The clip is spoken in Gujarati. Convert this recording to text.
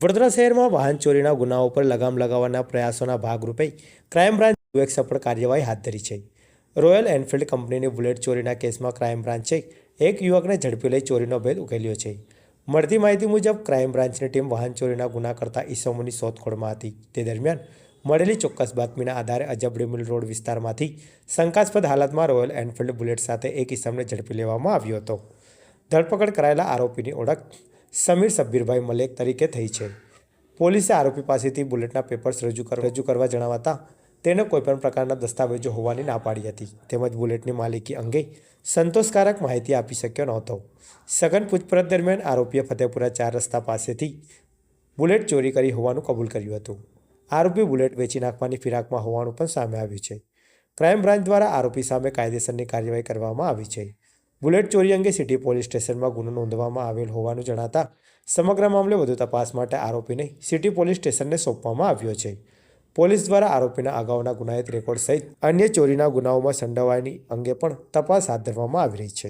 વડોદરા શહેરમાં વાહન ચોરીના ગુનાઓ પર લગામ લગાવવાના પ્રયાસોના ભાગરૂપે ક્રાઇમ બ્રાન્ચ એક સફળ કાર્યવાહી હાથ ધરી છે. રોયલ એનફિલ્ડ કંપનીની બુલેટ ચોરીના કેસમાં ક્રાઇમ બ્રાન્ચે એક યુવકને ઝડપી લઈ ચોરીનો ભેદ ઉકેલ્યો છે. મળતી માહિતી મુજબ ક્રાઇમ બ્રાન્ચની ટીમ વાહન ચોરીના ગુના કરતા ઈસમોની શોધખોળમાં હતી. તે દરમિયાન મળેલી ચોક્કસ બાતમીના આધારે અજબડી મિલ રોડ વિસ્તારમાંથી શંકાસ્પદ હાલતમાં રોયલ એનફિલ્ડ બુલેટ સાથે એક ઈસમને ઝડપી લેવામાં આવ્યો હતો. ધરપકડ કરાયેલા આરોપીની ઓળખ સમીર સબ્બીરભાઈ મલેક તરીકે થઈ છે. પોલીસે આરોપી પાસેથી બુલેટના પેપર્સ રજૂ કરવા જણાવતા તેને કોઈપણ પ્રકારના દસ્તાવેજો હોવાની ના પાડી હતી, તેમજ બુલેટની માલિકી અંગે સંતોષકારક માહિતી આપી શક્યો નહોતો. સઘન પૂછપરછ દરમિયાન આરોપીએ ફતેપુરા 4 રસ્તા પાસેથી બુલેટ ચોરી કરી હોવાનું કબૂલ કર્યું હતું. આરોપી બુલેટ વેચી નાખવાની ફિરાકમાં હોવાનું પણ સામે આવ્યું છે. ક્રાઇમ બ્રાન્ચ દ્વારા આરોપી સામે કાયદેસરની કાર્યવાહી કરવામાં આવી છે. બુલેટ ચોરી અંગે સિટી પોલીસ સ્ટેશનમાં ગુનો નોંધવામાં આવેલ હોવાનું જણાતા સમગ્ર મામલે વધુ તપાસ માટે આરોપીને સિટી પોલીસ સ્ટેશનને સોંપવામાં આવ્યો છે. પોલીસ દ્વારા આરોપીના અગાઉના ગુનાહિત રેકોર્ડ સહિત અન્ય ચોરીના ગુનાઓમાં સંડોવાયેલી અંગે પણ તપાસ હાથ ધરવામાં આવી રહી છે.